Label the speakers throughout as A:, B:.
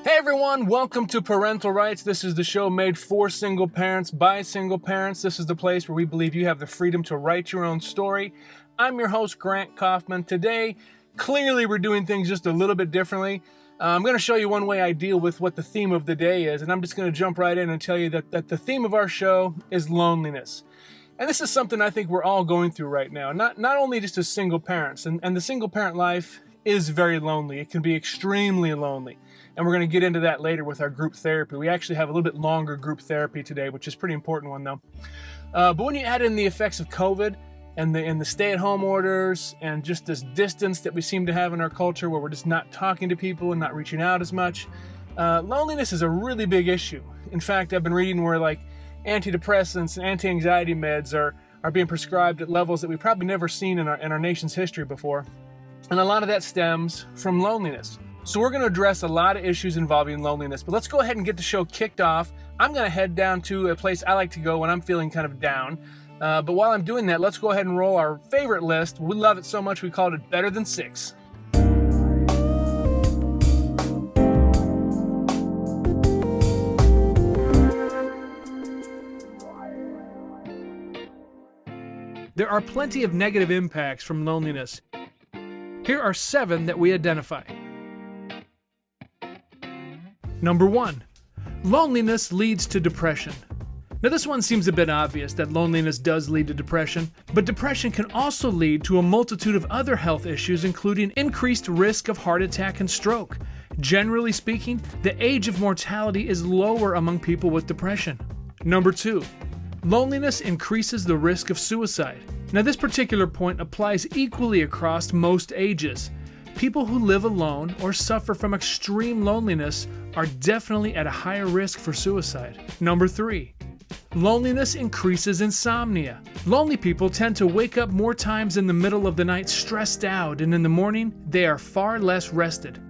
A: Hey everyone, welcome to Parental Writes. This is the show made for single parents by single parents. This is the place where we believe you have the freedom to write your own story. I'm your host, Grant Kaufman. Today, clearly we're doing things just a little bit differently. I'm going to show you one way I deal with what the theme of the day is, and I'm just going to jump right in and tell you that the theme of our show is loneliness. And this is something I think we're all going through right now, not only just as single parents, and the single parent life is very lonely. It can be extremely lonely. And we're going to get into that later with our group therapy. We actually have a little bit longer group therapy today, which is a pretty important one though. But when you add in the effects of COVID and the stay-at-home orders and just this distance that we seem to have in our culture where we're just not talking to people and not reaching out as much, loneliness is a really big issue. In fact, I've been reading where like antidepressants and anti-anxiety meds are being prescribed at levels that we've probably never seen in our nation's history before. And a lot of that stems from loneliness. So we're going to address a lot of issues involving loneliness, but let's go ahead and get the show kicked off. I'm going to head down to a place I like to go when I'm feeling kind of down. But while I'm doing that, let's go ahead and roll our favorite list. We love it so much we called it Better Than 6. There are plenty of negative impacts from loneliness. Here are 7 that we identify. Number 1, loneliness leads to depression. Now this one seems a bit obvious that loneliness does lead to depression, but depression can also lead to a multitude of other health issues, including increased risk of heart attack and stroke. Generally speaking, the age of mortality is lower among people with depression. Number 2, loneliness increases the risk of suicide. Now this particular point applies equally across most ages. People who live alone or suffer from extreme loneliness are definitely at a higher risk for suicide. Number 3, loneliness increases insomnia. Lonely people tend to wake up more times in the middle of the night stressed out, and in the morning they are far less rested.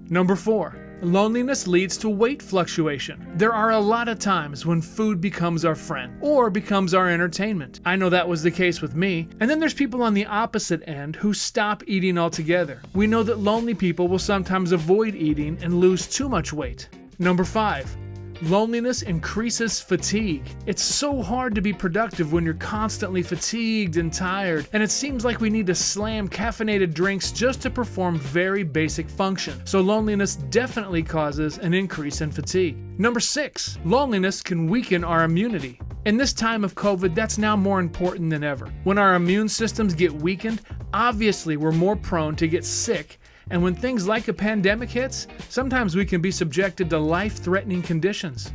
A: Number 4, loneliness leads to weight fluctuation. There are a lot of times when food becomes our friend or becomes our entertainment. I know that was the case with me. And then there's people on the opposite end who stop eating altogether. We know that lonely people will sometimes avoid eating and lose too much weight. Number 5, loneliness increases fatigue. It's so hard to be productive when you're constantly fatigued and tired, and it seems like we need to slam caffeinated drinks just to perform very basic function. So loneliness definitely causes an increase in fatigue. Number 6, loneliness can weaken our immunity. In this time of COVID, that's now more important than ever. When our immune systems get weakened, obviously we're more prone to get sick. And when things like a pandemic hits, sometimes we can be subjected to life-threatening conditions.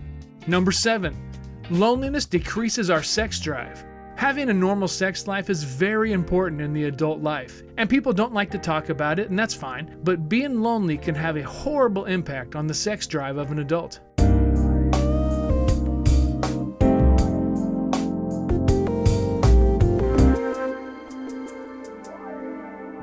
A: Number 7, loneliness decreases our sex drive. Having a normal sex life is very important in the adult life, and people don't like to talk about it, and that's fine, but being lonely can have a horrible impact on the sex drive of an adult.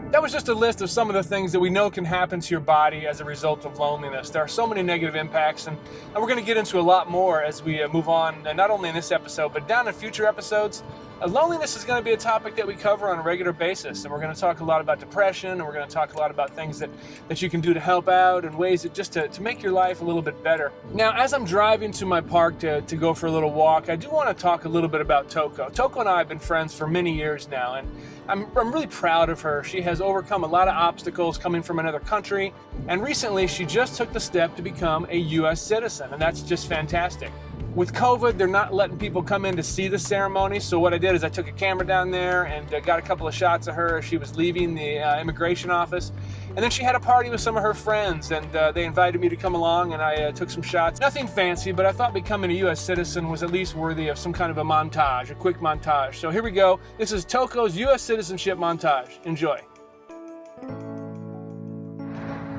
A: That was just a list of some of the things that we know can happen to your body as a result of loneliness. There are so many negative impacts, and we're going to get into a lot more as we move on, not only in this episode, but down in future episodes. Loneliness is going to be a topic that we cover on a regular basis, and we're going to talk a lot about depression, and we're going to talk a lot about things that you can do to help out and ways that just to make your life a little bit better. Now, as I'm driving to my park to go for a little walk, I do want to talk a little bit about Toko. Toko and I have been friends for many years now, and I'm really proud of her. She has overcome a lot of obstacles coming from another country, and recently she just took the step to become a U.S. citizen, and that's just fantastic. With COVID, they're not letting people come in to see the ceremony, so what I did is I took a camera down there and got a couple of shots of her as she was leaving the immigration office. And then she had a party with some of her friends, and they invited me to come along, and I took some shots. Nothing fancy, but I thought becoming a U.S. citizen was at least worthy of some kind of a montage, a quick montage. So here we go. This is Toko's U.S. citizenship montage. Enjoy.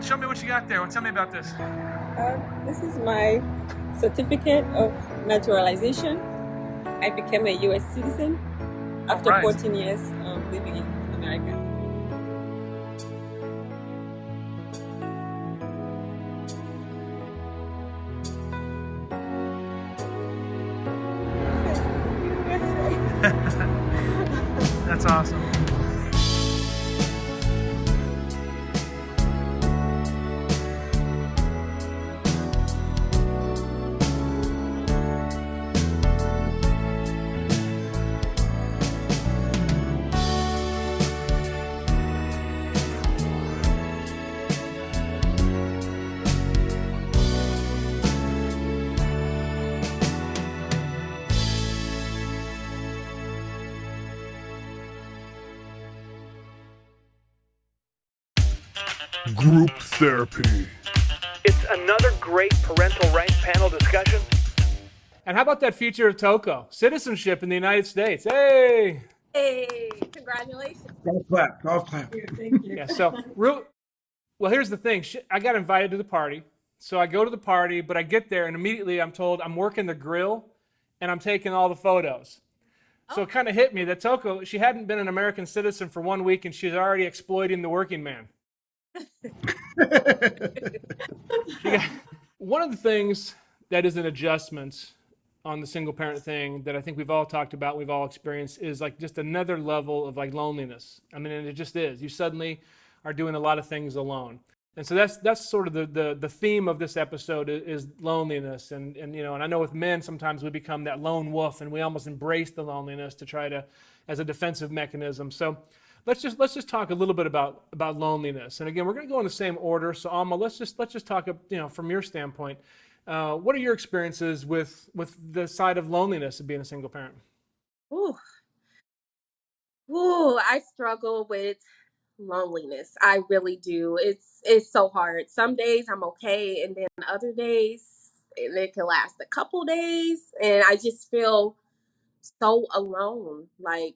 A: Show me what you got there. Tell me about this.
B: This is my certificate of naturalization. I became a U.S. citizen after 14 years of living in America.
A: That's awesome.
C: Group therapy.
A: It's another great parental rights panel discussion. And how about that feature of Toko? Citizenship in the United States. Hey!
D: Hey, congratulations.
E: Golf clap, golf clap.
B: Thank you.
A: Yeah, so, well, here's the thing. I got invited to the party. So I go to the party, but I get there and immediately I'm told I'm working the grill and I'm taking all the photos. So it kind of hit me that Toko, she hadn't been an American citizen for 1 week and she's already exploiting the working man. One of the things that is an adjustment on the single parent thing that I think we've all talked about, we've all experienced, is like just another level of like loneliness. I mean, and it just is. You suddenly are doing a lot of things alone. And so that's sort of the theme of this episode is loneliness. And you know, and I know with men sometimes we become that lone wolf and we almost embrace the loneliness to try to as a defensive mechanism. So let's just talk a little bit about loneliness. And again, we're going to go in the same order. So Alma, let's just talk, you know, from your standpoint. What are your experiences with the side of loneliness of being a single parent?
D: Ooh, I struggle with loneliness. I really do. It's so hard. Some days I'm okay, and then other days, and it can last a couple days, and I just feel so alone. Like,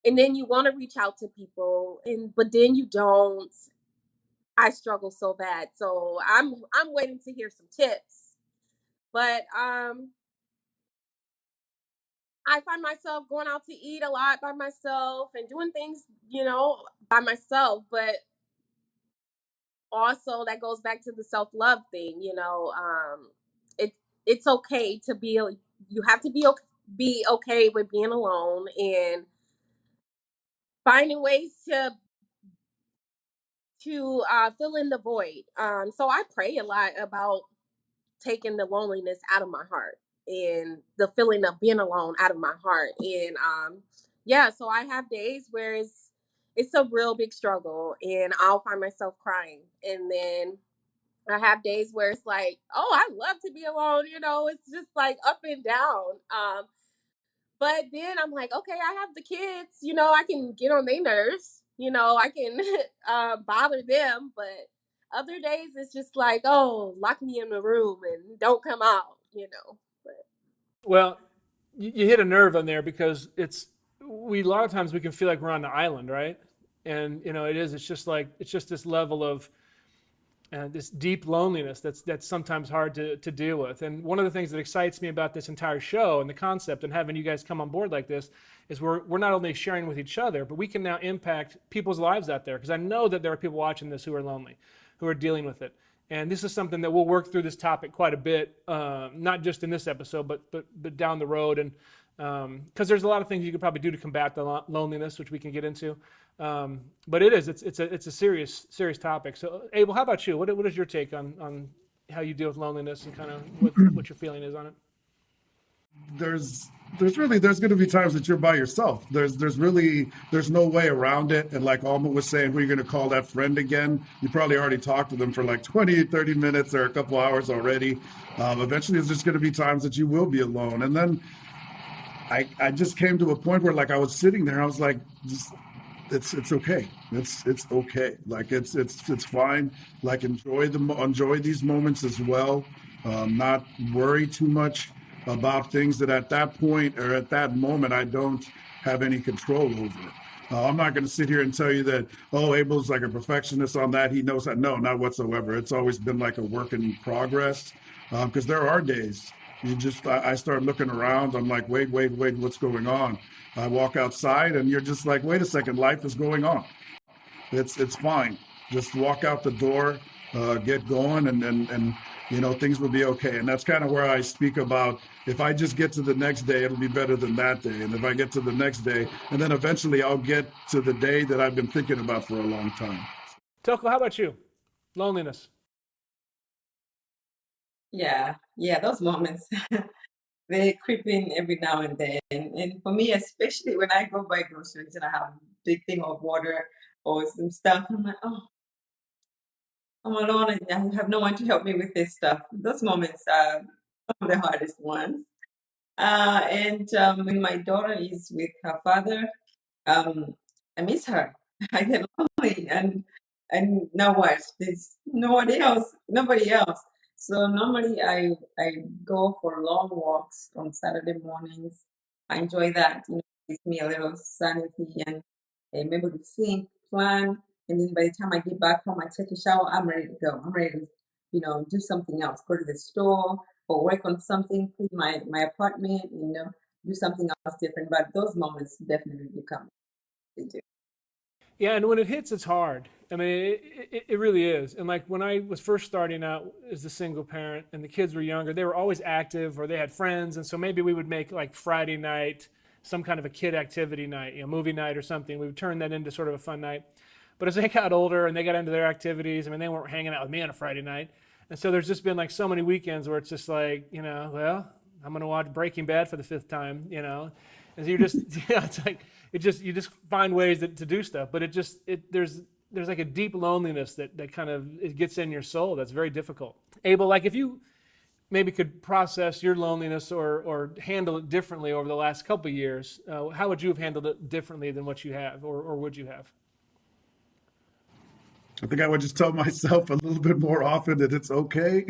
D: and then you want to reach out to people, but then you don't. I struggle so bad. So I'm waiting to hear some tips. But I find myself going out to eat a lot by myself and doing things, you know, by myself. But also that goes back to the self-love thing, you know. It it's okay to be. You have to be okay with being alone and finding ways to fill in the void. So I pray a lot about taking the loneliness out of my heart and the feeling of being alone out of my heart. And yeah, so I have days where it's a real big struggle and I'll find myself crying. And then I have days where it's like, oh, I love to be alone, you know, it's just like up and down. But then I'm like, okay, I have the kids, you know, I can get on their nerves, you know, I can bother them, but other days it's just like, oh, lock me in the room and don't come out, you know. But
A: Well, you hit a nerve on there because a lot of times we can feel like we're on the island, right? And you know, it's just this level of this deep loneliness that's sometimes hard to deal with. And one of the things that excites me about this entire show and the concept and having you guys come on board like this is we're not only sharing with each other, but we can now impact people's lives out there. Because I know that there are people watching this who are lonely, who are dealing with it. And this is something that we'll work through this topic quite a bit, not just in this episode, but down the road. And because there's a lot of things you could probably do to combat the loneliness, which we can get into. But it's a serious topic. So Abel, how about you? What is your take on how you deal with loneliness and kind of what your feeling is on it?
E: There's going to be times that you're by yourself. There's no way around it. And like Alma was saying, we're going to call that friend again. You probably already talked to them for like 20, 30 minutes or a couple hours already. Eventually, there's just going to be times that you will be alone. And then I just came to a point where like I was sitting there, I was like, it's okay. It's okay. Like it's fine. Like enjoy these moments as well. Not worry too much about things that at that point or at that moment I don't have any control over. I'm not going to sit here and tell you that, oh, Abel's like a perfectionist on that. He knows that. No, not whatsoever. It's always been like a work in progress because there are days I start looking around. I'm like, wait, what's going on? I walk outside and you're just like, wait a second, life is going on. It's fine. Just walk out the door, get going, and you know, things will be okay. And that's kind of where I speak about if I just get to the next day, it'll be better than that day. And if I get to the next day, and then eventually I'll get to the day that I've been thinking about for a long time.
A: Toko, how about you? Loneliness.
B: Yeah, those moments they creep in every now and then. And for me, especially when I go buy groceries and I have a big thing of water or some stuff, I'm like, oh, I'm alone and I have no one to help me with this stuff. Those moments are some of the hardest ones. And when my daughter is with her father, I miss her. I get lonely, and and now what? There's nobody else. So normally I go for long walks on Saturday mornings. I enjoy that. Gives me a little sanity, and I'm able to think, plan, and then by the time I get back home, I take a shower. I'm ready to go. I'm ready to, do something else. Go to the store or work on something, clean my apartment, do something else different. But those moments definitely become they do.
A: Yeah, and when it hits, it's hard. I mean, it really is. And like when I was first starting out as a single parent and the kids were younger, they were always active or they had friends. And so maybe we would make like Friday night some kind of a kid activity night, movie night or something. We would turn that into sort of a fun night. But as they got older and they got into their activities, I mean, they weren't hanging out with me on a Friday night. And so there's just been like so many weekends where it's just like, well, I'm going to watch Breaking Bad for the fifth time, And so you're just, it's like, you just find ways to do stuff, but there's like a deep loneliness that kind of it gets in your soul. That's very difficult. Abel, like if you maybe could process your loneliness or handle it differently over the last couple of years, how would you have handled it differently than what you have, or would you have?
E: I think I would just tell myself a little bit more often that it's okay,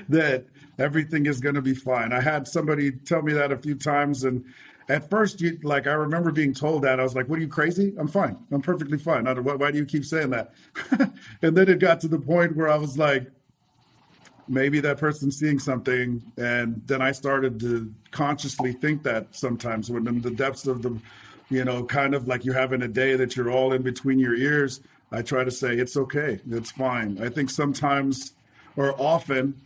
E: that everything is going to be fine. I had somebody tell me that a few times, and at first, I remember being told that. I was like, "What are you crazy? I'm fine. I'm perfectly fine. Why do you keep saying that?" And then it got to the point where I was like, maybe that person's seeing something, and then I started to consciously think that sometimes when in the depths of the kind of like you having a day that you're all in between your ears, I try to say it's okay, it's fine. I think sometimes or often,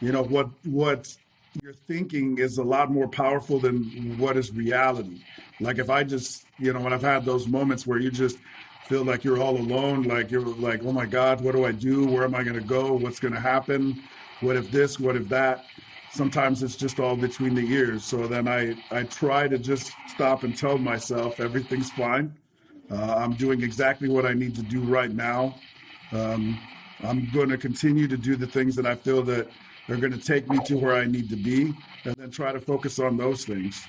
E: what you're thinking is a lot more powerful than what is reality. Like if I just, when I've had those moments where you just feel like you're all alone, like you're like, oh my God, what do I do? Where am I going to go? What's going to happen? What if this? What if that? Sometimes it's just all between the ears. So then I try to just stop and tell myself everything's fine. I'm doing exactly what I need to do right now. Um, I'm going to continue to do the things that I feel that are going to take me to where I need to be, and then try to focus on those things.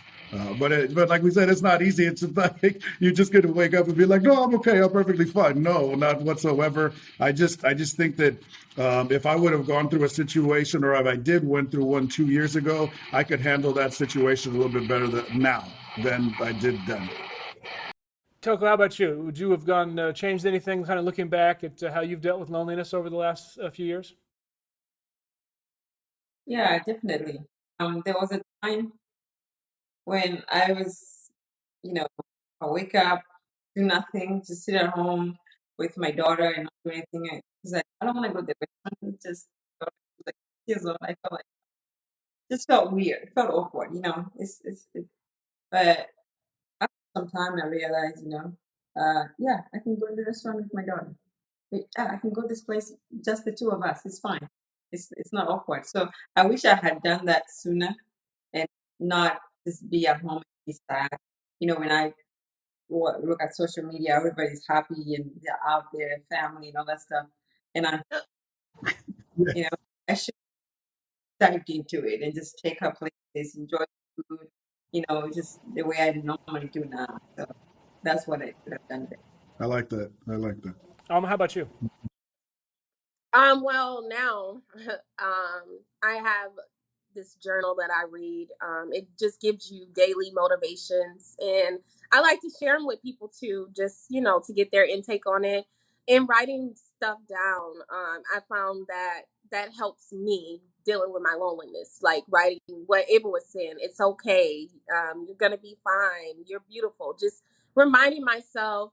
E: But like we said, it's not easy. It's like you're just going to wake up and be like, no, I'm okay, I'm perfectly fine. No, not whatsoever. I just think that if I would have gone through a situation, or if I did went through one 2 years ago, I could handle that situation a little bit better now than I did then.
A: Toko, how about you? Would you have changed anything, kind of looking back at how you've dealt with loneliness over the last few years?
B: Yeah, definitely. There was a time when I was, you know, I wake up, do nothing, just sit at home with my daughter and not do anything. I was like, I don't want to go to the restaurant. Just like years old. I felt like just felt weird. It felt awkward. But after some time, I realized, yeah, I can go to the restaurant with my daughter. Yeah, I can go this place, just the two of us. It's fine. It's not awkward. So I wish I had done that sooner and not just be at home and be sad. When I look at social media, everybody's happy and they're out there, family and all that stuff. And you know, I should dive into it and just take her places, enjoy the food, just the way I normally do now. So that's what I could have done there.
E: I like that. I like that.
A: How about you?
D: Well, now, I have this journal that I read. It just gives you daily motivations, and I like to share them with people too, just to get their intake on it. And writing stuff down, I found that helps me dealing with my loneliness. Like writing what Abel was saying, it's okay. You're gonna be fine. You're beautiful. Just reminding myself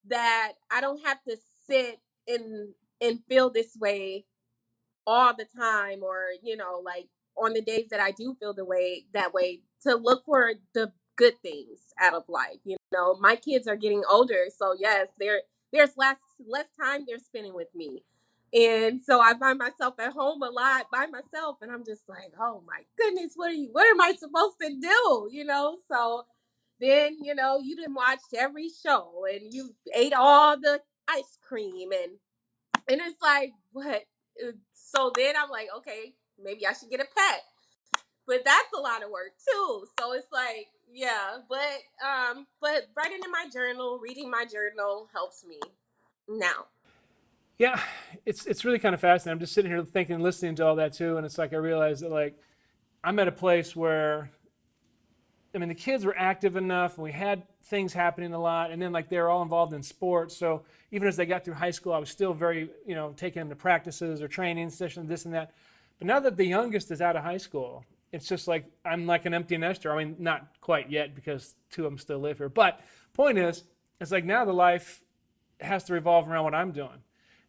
D: that I don't have to sit and feel this way all the time, or like on the days that I do feel that way, to look for the good things out of life. My kids are getting older, so yes, there's less time they're spending with me, and so I find myself at home a lot by myself, and I'm just like, oh my goodness, what am I supposed to do? So then you didn't watch every show and you ate all the ice cream, and it's like, what? So then I'm like, okay, maybe I should get a pet. But that's a lot of work too. So it's like, yeah, but writing in my journal, reading my journal helps me. now.
A: Yeah, it's really kind of fascinating. I'm just sitting here thinking, listening to all that too, and it's like I realize that like I'm at a place where I mean the kids were active enough, and we had things happening a lot, and then like they were all involved in sports. So even as they got through high school, I was still very taking them to practices or training sessions, this and that. But now that the youngest is out of high school, it's just like I'm like an empty nester. I mean, not quite yet because two of them still live here. But point is, it's like now the life has to revolve around what I'm doing.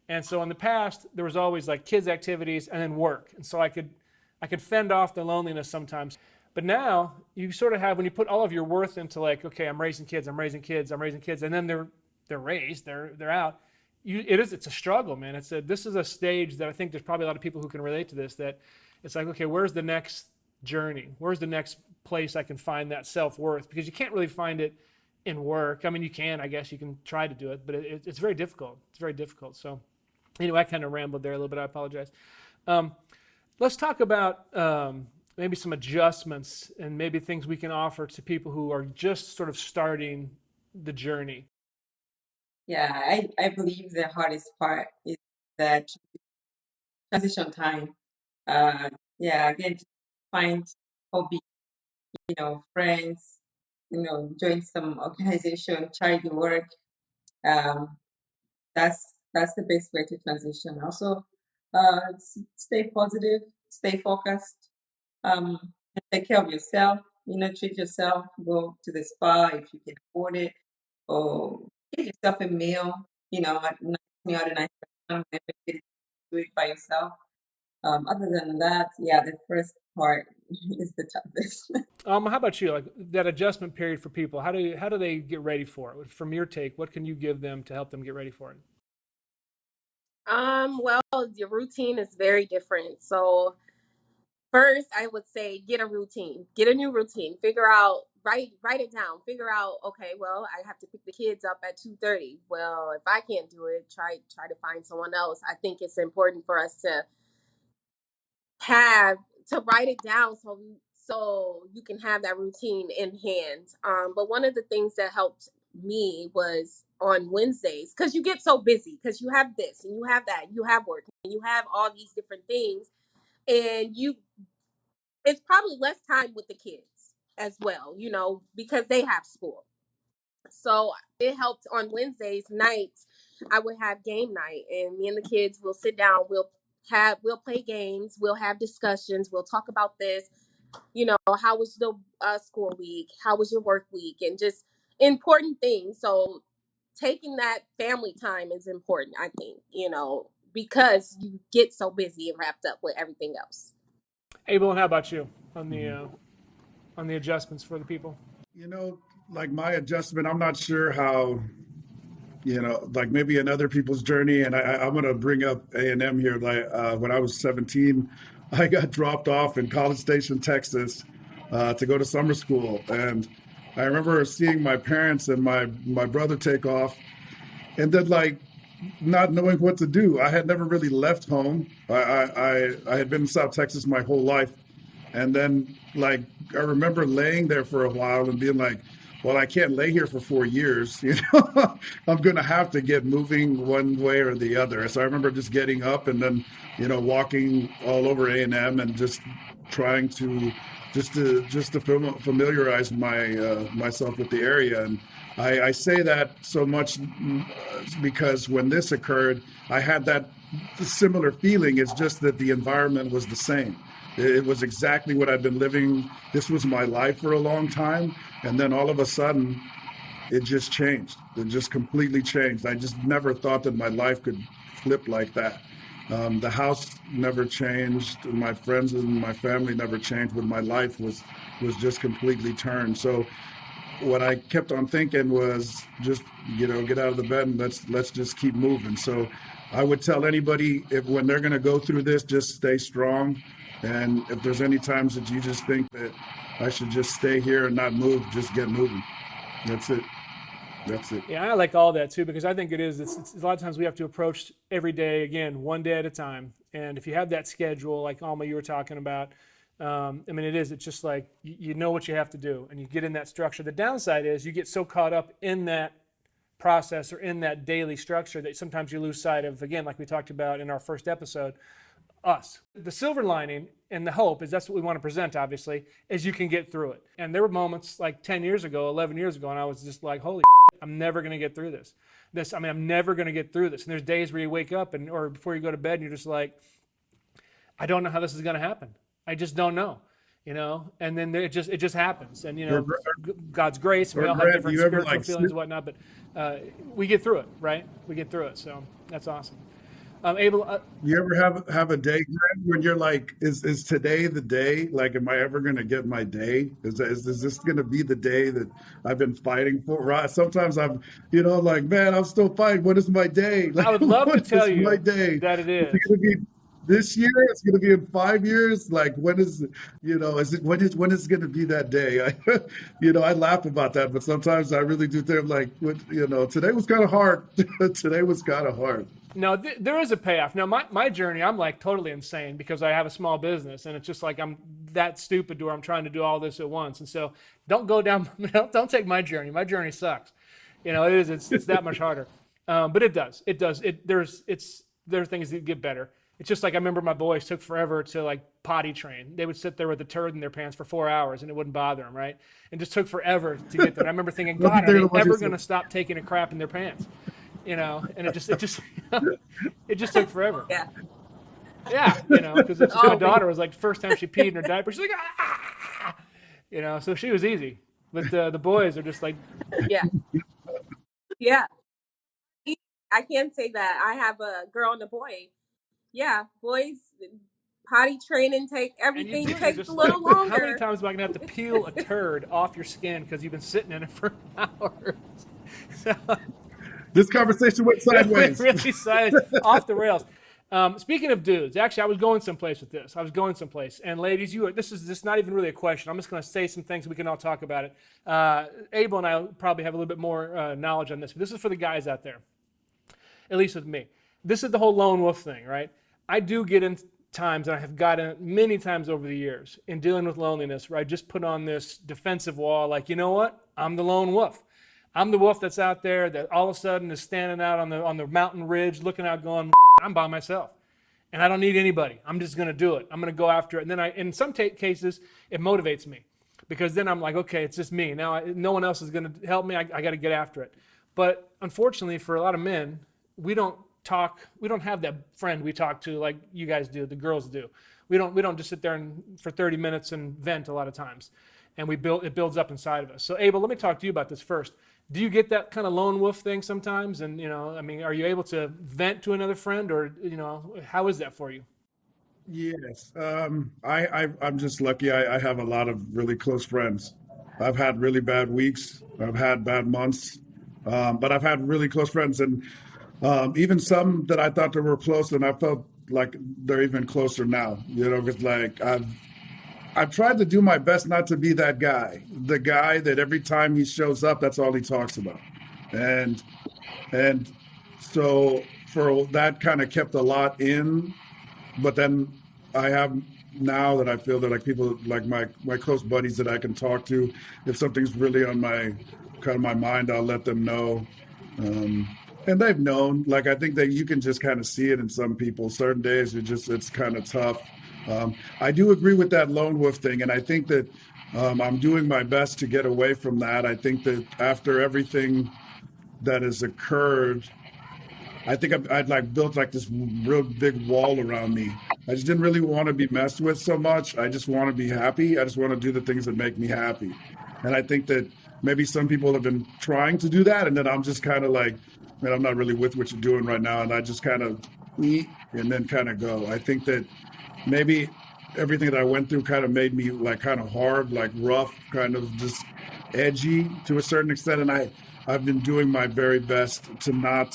A: And so in the past, there was always like kids activities and then work. And so I could fend off the loneliness sometimes. But now you sort of have, when you put all of your worth into like, okay, I'm raising kids, I'm raising kids, I'm raising kids, and then they're raised, they're out. It's a struggle, man. This is a stage that I think there's probably a lot of people who can relate to this, that it's like, okay, where's the next journey? Where's the next place I can find that self-worth? Because you can't really find it in work. I mean, you can, I guess you can try to do it, but it's very difficult. It's very difficult. So anyway, I kind of rambled there a little bit. I apologize. Let's talk about maybe some adjustments and maybe things we can offer to people who are just sort of starting the journey.
B: Yeah, I believe the hardest part is that transition time. Yeah, again, to find hobby, friends, join some organization, charity work. Um, that's the best way to transition. Also, stay positive, stay focused, and take care of yourself. Treat yourself. Go to the spa if you can afford it, or get yourself a meal. At nice meal at a nice restaurant. Whenever you get to do it by yourself. Other than that, yeah, the first part is the toughest.
A: How about you? Like that adjustment period for people, how do they get ready for it? From your take, what can you give them to help them get ready for it?
D: Well, your routine is very different. So first, I would say get a routine, get a new routine, figure out, write it down, figure out, okay, well, I have to pick the kids up at 2:30. Well, if I can't do it, try to find someone else. I think it's important for us have to write it down so you can have that routine in hand. But one of the things that helped me was on Wednesdays, because you get so busy because you have this and you have that, you have work and you have all these different things, and it's probably less time with the kids as well, because they have school. So it helped on Wednesdays nights. I would have game night, and me and the kids will sit down. We'll play games. We'll have discussions. We'll talk about this. How was the school week? How was your work week? And just important things. So taking that family time is important, I think. Because you get so busy and wrapped up with everything else.
A: Abel, and how about you on the adjustments for the people?
E: You know, like my adjustment, I'm not sure how, like maybe in other people's journey. And I'm going to bring up A&M here. Like when I was 17, I got dropped off in College Station, Texas, to go to summer school. And I remember seeing my parents and my brother take off, and then like not knowing what to do. I had never really left home. I had been in South Texas my whole life. And then, like, I remember laying there for a while and being like, well, I can't lay here for 4 years. I'm going to have to get moving one way or the other. So I remember just getting up and then, walking all over A&M and just trying to familiarize myself with the area. And I say that so much because when this occurred, I had that similar feeling. It's just that the environment was the same. It was exactly what I'd been living. This was my life for a long time. And then all of a sudden, it just changed. It just completely changed. I just never thought that my life could flip like that. The house never changed. My friends and my family never changed, but my life was just completely turned. So what I kept on thinking was just, get out of the bed and let's just keep moving. So I would tell anybody when they're going to go through this, just stay strong. And if there's any times that you just think that I should just stay here and not move, just get moving. That's it. That's it.
A: Yeah, I like all that too, because I think it's a lot of times we have to approach every day, again, one day at a time. And if you have that schedule, like Alma, you were talking about, it's just like, you know what you have to do and you get in that structure. The downside is you get so caught up in that process or in that daily structure that sometimes you lose sight of, again, like we talked about in our first episode, us. The silver lining and the hope is that's what we want to present, obviously, is you can get through it. And there were moments like 10 years ago, 11 years ago, and I was just like, holy shit, I'm never going to get through this. I'm never going to get through this. And there's days where you wake up or before you go to bed and you're just like, I don't know how this is going to happen. I just don't know. And then it just happens. And, God's grace, we all have different spiritual feelings and whatnot, but we get through it, right? We get through it. So that's awesome. Abel,
E: you ever have a day, Greg, when you're like, is today the day? Like, am I ever going to get my day? Is this going to be the day that I've been fighting for? Right? Sometimes I'm, like, man, I'm still fighting. When is my day? Like,
A: I would love to tell you
E: my day?
A: That it is.
E: Is it going to be this year? It's going to be in 5 years. Like, when is when is going to be that day? I laugh about that, but sometimes I really do think like, today was kind of hard. Today was kind of hard.
A: No, there is a payoff. Now, my journey, I'm like totally insane because I have a small business, and it's just like I'm that stupid to where I'm trying to do all this at once. And so, don't go down. Don't take my journey. My journey sucks. It's that much harder. But it does. There are things that get better. It's just like I remember my boys took forever to like potty train. They would sit there with a turd in their pants for 4 hours and it wouldn't bother them, right? And just took forever to get there. And I remember thinking, God, are they ever going to stop taking a crap in their pants? And it just it just took forever.
B: Yeah.
A: Yeah, because my daughter was like the first time she peed in her diaper, she's like, ah! So she was easy. But the boys are just like,
D: yeah. Yeah. I can say that I have a girl and a boy. Yeah, boys, potty training everything takes a little longer.
A: How many times am I going to have to peel a turd off your skin because you've been sitting in it for hours? So,
E: this conversation went sideways.
A: Really off the rails. Speaking of dudes, actually, I was going someplace with this. And ladies, this is just not even really a question. I'm just going to say some things. We can all talk about it. Abel and I probably have a little bit more knowledge on this. But this is for the guys out there, at least with me. This is the whole lone wolf thing, right? I do get in times, and I have gotten many times over the years in dealing with loneliness, where I just put on this defensive wall, like, you know what? I'm the lone wolf. I'm the wolf that's out there that all of a sudden is standing out on the mountain ridge, looking out, going, I'm by myself, and I don't need anybody. I'm just going to do it. I'm going to go after it. And then in some cases, it motivates me because then I'm like, okay, it's just me. Now no one else is going to help me. I got to get after it. But unfortunately, for a lot of men, we don't have that friend we talk to like you guys do, the girls do. We don't just sit there for 30 minutes and vent a lot of times. And it builds up inside of us. So Abel, let me talk to you about this first. Do you get that kind of lone wolf thing sometimes? And, are you able to vent to another friend or, how is that for you?
E: Yes. I'm just lucky. I have a lot of really close friends. I've had really bad weeks. I've had bad months. But I've had really close friends, and even some that I thought they were close, and I felt like they're even closer now, because like I've tried to do my best not to be that guy, the guy that every time he shows up, that's all he talks about. And so for that kind of kept a lot in, but then I have now that I feel that like people like my close buddies that I can talk to, if something's really on my mind, I'll let them know. And they've known, like, I think that you can just kind of see it in some people. Certain days, it's kind of tough. I do agree with that lone wolf thing. And I think that I'm doing my best to get away from that. I think that after everything that has occurred, I think I'd like built like this real big wall around me. I just didn't really want to be messed with so much. I just want to be happy. I just want to do the things that make me happy. And I think that maybe some people have been trying to do that. And then I'm just kind of like, man, I'm not really with what you're doing right now. And I just kind of eat and then kind of go. I think that maybe everything that I went through kind of made me like kind of hard, like rough, kind of just edgy to a certain extent. And I've been doing my very best to not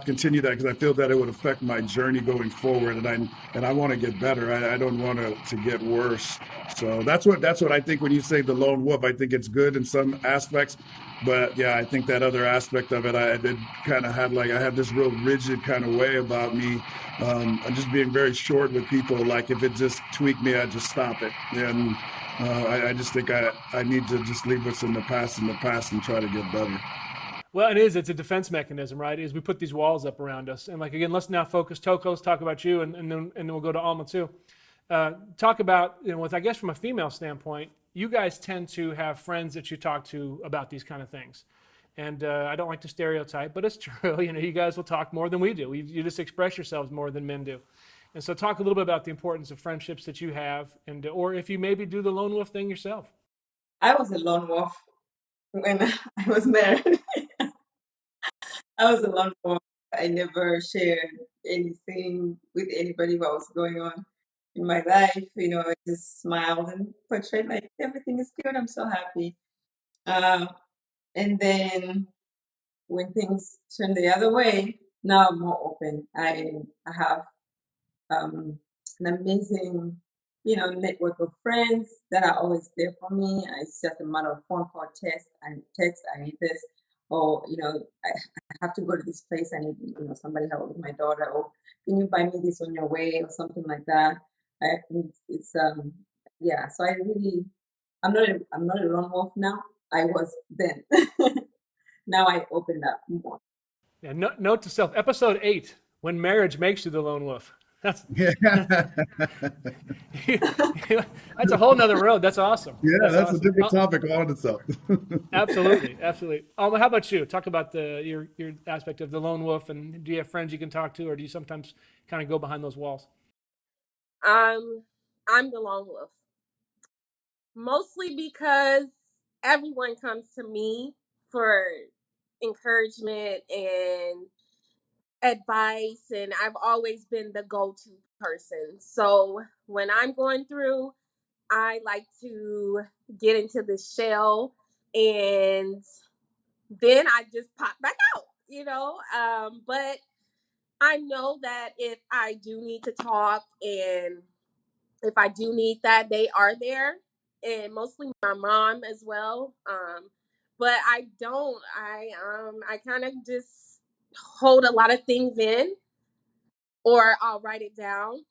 E: continue that because I feel that it would affect my journey going forward. And I want to get better. I don't want to get worse. So that's what I think when you say the lone wolf. I think it's good in some aspects. But yeah, I think that other aspect of it, I did kind of had like I had this real rigid kind of way about me. I'm just being very short with people. Like if it just tweaked me, I'd just stop it. And I just think I need to just leave what's in the past and try to get better.
A: Well, it is. It's a defense mechanism, right? Is we put these walls up around us, and like again, let's now focus. Toko, let's talk about you, and then we'll go to Alma too. Talk about, with, I guess, from a female standpoint, you guys tend to have friends that you talk to about these kind of things. And I don't like to stereotype, but it's true. You guys will talk more than we do. You just express yourselves more than men do. And so talk a little bit about the importance of friendships that you have, and or if you maybe do the lone wolf thing yourself.
B: I was a lone wolf when I was married. I was a lone wolf. I never shared anything with anybody what was going on in my life. I just smiled and portrayed like everything is good. I'm so happy. Um, and then when things turn the other way, now I'm more open. I have um, an amazing, network of friends that are always there for me. It's just a matter of phone call, text. I need this, or I have to go to this place. I need, somebody help with my daughter, or can you buy me this on your way, or something like that. I think it's yeah. So I'm not a lone wolf now. I was then. Now I opened up more.
A: Yeah, note to self, episode 8, when marriage makes you the lone wolf. That's
E: Yeah,
A: that's a whole nother road. That's awesome.
E: yeah, that's a
A: awesome.
E: different topic all in itself.
A: Absolutely, absolutely. Alma, how about you? Talk about your aspect of the lone wolf, and do you have friends you can talk to, or do you sometimes kind of go behind those walls?
D: I'm the lone wolf, mostly because everyone comes to me for encouragement and advice, and I've always been the go-to person. So when I'm going through, I like to get into the shell, and then I just pop back out. But I know that if I do need to talk, and if I do need that, they are there, and mostly my mom as well. But I kind of just hold a lot of things in, or I'll write it down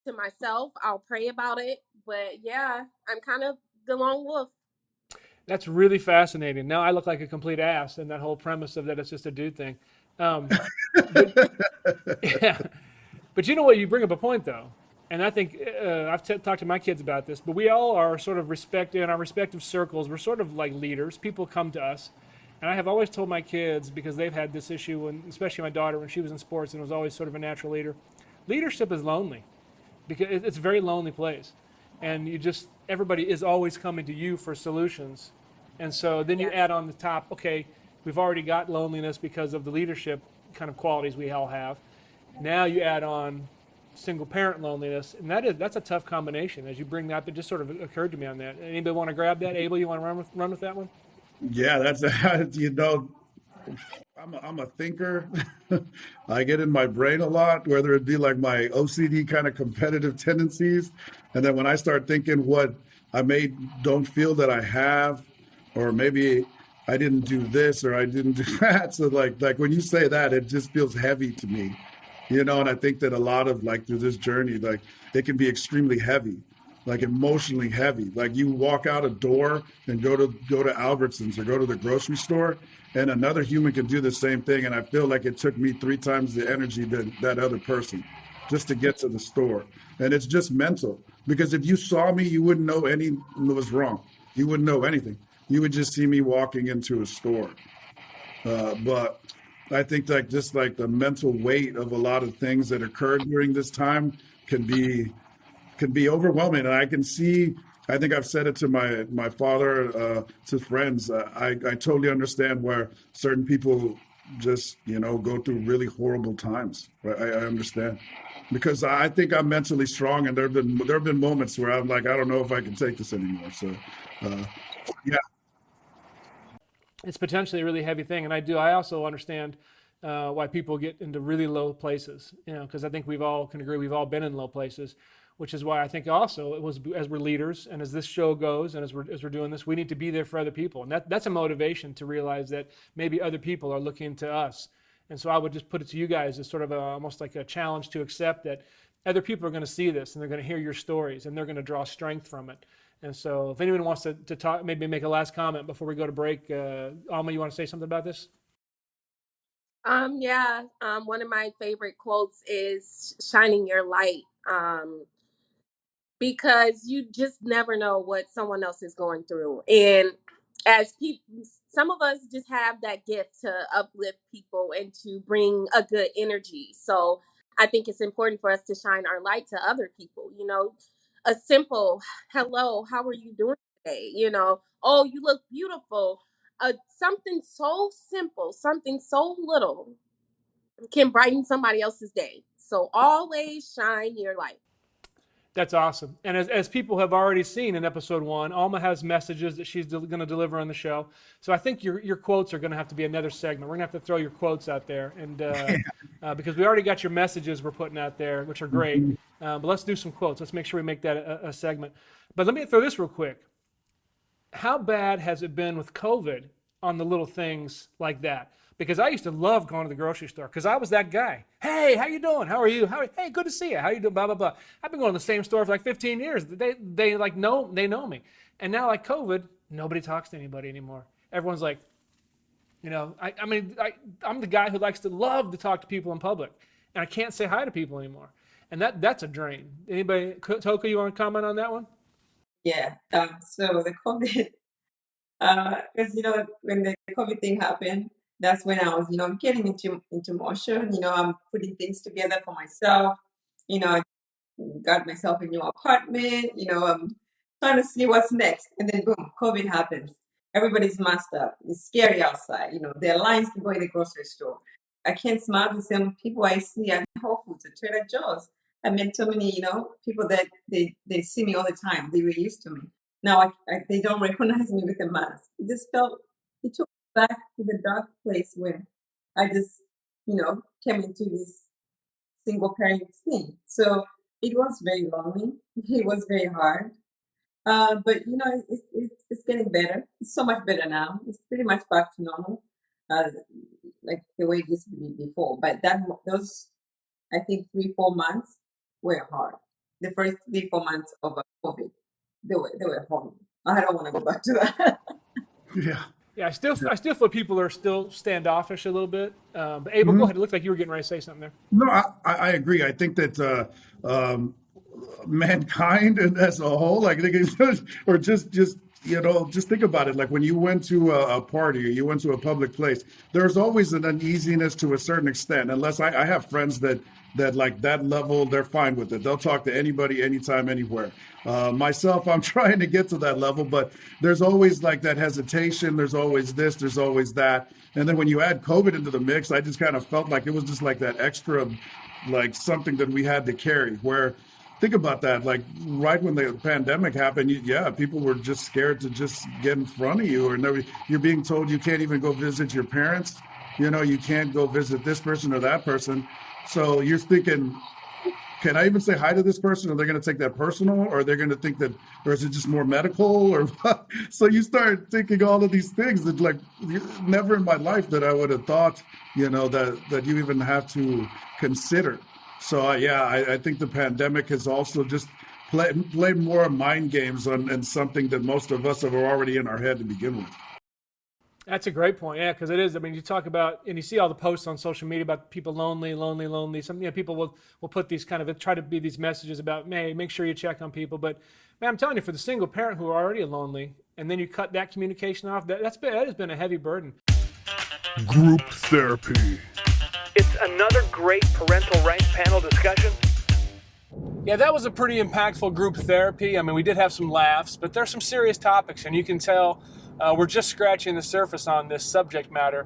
D: to myself. I'll pray about it. But yeah, I'm kind of the lone wolf.
A: That's really fascinating. Now I look like a complete ass, and that whole premise of that it's just a dude thing. Um, but yeah, but you know what? You bring up a point though, and I think I've talked to my kids about this. But we all are sort of in our respective circles. We're sort of like leaders. People come to us, and I have always told my kids, because they've had this issue, and especially my daughter when she was in sports and was always sort of a natural leader. Leadership is lonely because it's a very lonely place, and everybody is always coming to you for solutions, and so then you
D: Yes.
A: add on the top, okay, we've already got loneliness because of the leadership kind of qualities we all have. Now you add on single parent loneliness, and that's a tough combination. As you bring that just sort of occurred to me on that. Anybody want to grab that? Abel, you want to run with that one?
E: Yeah, that's I'm a thinker. I get in my brain a lot, whether it be like my OCD kind of competitive tendencies. And then when I start thinking what I don't feel that I have, or maybe I didn't do this or I didn't do that. So like when you say that, it just feels heavy to me. And I think that a lot of like through this journey, like it can be extremely heavy, like emotionally heavy. Like you walk out a door and go to Albertsons or go to the grocery store, and another human can do the same thing. And I feel like it took me 3 times the energy than that other person just to get to the store. And it's just mental. Because if you saw me, you wouldn't know any was wrong. You wouldn't know anything. You would just see me walking into a store. But I think like just like the mental weight of a lot of things that occurred during this time can be overwhelming. And I can see, I think I've said it to my father, to friends. I totally understand where certain people just, go through really horrible times. Right? I understand because I think I'm mentally strong, and there have been moments where I'm like, I don't know if I can take this anymore. So, uh, yeah,
A: It's potentially a really heavy thing, and I also understand why people get into really low places, because I think we've all can agree we've all been in low places, which is why I think also it was, as we're leaders and as this show goes and as we're doing this, we need to be there for other people, and that's a motivation to realize that maybe other people are looking to us. And so I would just put it to you guys as sort of almost like a challenge to accept that other people are going to see this, and they're going to hear your stories, and they're going to draw strength from it. And so if anyone wants to talk, maybe make a last comment before we go to break. Alma, you want to say something about this?
D: Yeah. One of my favorite quotes is shining your light. Because you just never know what someone else is going through. And as people, some of us just have that gift to uplift people and to bring a good energy. So I think it's important for us to shine our light to other people. A simple hello, how are you doing today? Oh, you look beautiful. Something so simple, something so little can brighten somebody else's day. So always shine your light.
A: That's awesome. And as people have already seen in episode 1, Alma has messages that she's going to deliver on the show. So I think your quotes are going to have to be another segment. We're going to have to throw your quotes out there, and because we already got your messages we're putting out there, which are great. But let's do some quotes. Let's make sure we make that a segment. But let me throw this real quick. How bad has it been with COVID on the little things like that? Because I used to love going to the grocery store because I was that guy. Hey, how you doing? How are you? Hey, good to see you. How you doing? Blah, blah, blah. I've been going to the same store for like 15 years. They like know me. And now like COVID, nobody talks to anybody anymore. Everyone's like, I'm the guy who likes to love to talk to people in public, and I can't say hi to people anymore. And that's a drain. Anybody, Toka, you want to comment on that one?
B: Yeah. So the COVID, because when the COVID thing happened, that's when I was getting into motion. I'm putting things together for myself. I got myself a new apartment. I'm trying to see what's next, and then boom, COVID happens. Everybody's masked up. It's scary outside. There are lines to go in the grocery store. I can't smile the same people I see at Whole Foods or Trader Joe's. I met so many, people that they see me all the time. They were used to me. Now they don't recognize me with a mask. It took me back to the dark place where I just, came into this single parent thing. So it was very lonely. It was very hard. But it's getting better. It's so much better now. It's pretty much back to normal, like the way it used to be before. But those, I think, 3-4 months were hard. The first 3-4 months of COVID, they were horrible. I don't want to go back to that.
E: Yeah.
A: Yeah, I still feel people are still standoffish a little bit. But Abel, go ahead. It looked like you were getting ready to say something there.
E: No, I agree. I think that mankind as a whole, like, or just think about it. Like when you went to a party or you went to a public place, there's always an uneasiness to a certain extent. Unless I have friends that like that level, they're fine with it. They'll talk to anybody, anytime, anywhere. Myself, I'm trying to get to that level, but there's always like that hesitation. There's always this, there's always that. And then when you add COVID into the mix, I just kind of felt like it was just like that extra, like something that we had to carry. Where, think about that, like right when the pandemic happened, people were just scared to just get in front of you, or you're being told you can't even go visit your parents. You can't go visit this person or that person. So you're thinking, can I even say hi to this person? Are they going to take that personal, or are they going to think that, or is it just more medical, or what? So you start thinking all of these things that, like, never in my life that I would have thought, that you even have to consider. So I think the pandemic has also just played more mind games and something that most of us have already in our head to begin with.
A: That's a great point. Yeah, because it is. I mean, you talk about, and you see all the posts on social media about people lonely. Some people will put these kind of, try to be these messages about, hey, make sure you check on people. But man, I'm telling you, for the single parent who are already lonely, and then you cut that communication off, that has been a heavy burden.
C: Group therapy.
A: It's another great parental rights panel discussion. Yeah, that was a pretty impactful group therapy. I mean, we did have some laughs, but there's some serious topics, and you can tell we're just scratching the surface on this subject matter.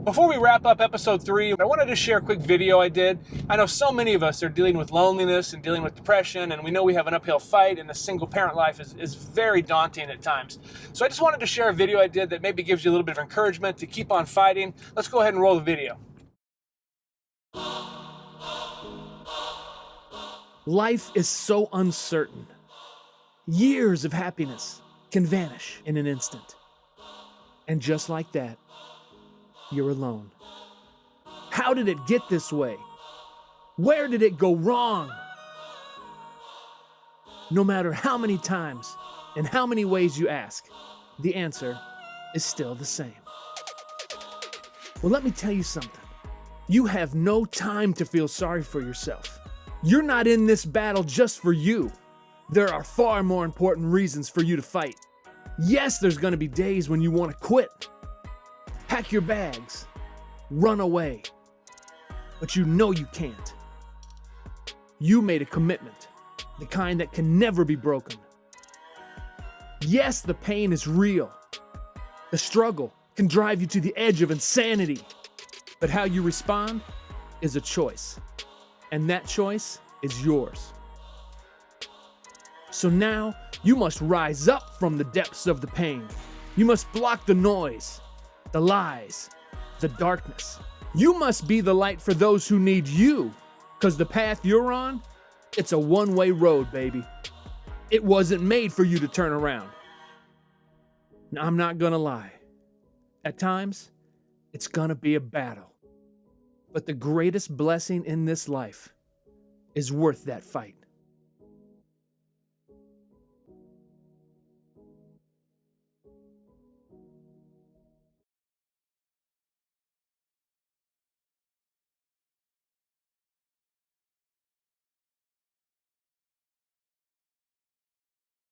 A: Before we wrap up episode 3, I wanted to share a quick video I did. I know so many of us are dealing with loneliness and dealing with depression, and we know we have an uphill fight, and the single parent life is very daunting at times. So I just wanted to share a video I did that maybe gives you a little bit of encouragement to keep on fighting. Let's go ahead and roll the video.
F: Life is so uncertain. Years of happiness can vanish in an instant. And just like that, you're alone. How did it get this way? Where did it go wrong? No matter how many times In how many ways you ask, the answer is still the same. Well, let me tell you something. You have no time to feel sorry for yourself. You're not in this battle just for you. There are far more important reasons for you to fight. Yes, there's going to be days when you want to quit. Pack your bags. Run away. But you know you can't. You made a commitment, the kind that can never be broken. Yes, the pain is real. The struggle can drive you to the edge of insanity. But how you respond is a choice. And that choice is yours. So now you must rise up from the depths of the pain. You must block the noise, the lies, the darkness. You must be the light for those who need you, because the path you're on, it's a one-way road, baby. It wasn't made for you to turn around. Now, I'm not gonna lie. At times, it's gonna be a battle. But the greatest blessing in this life is worth that fight.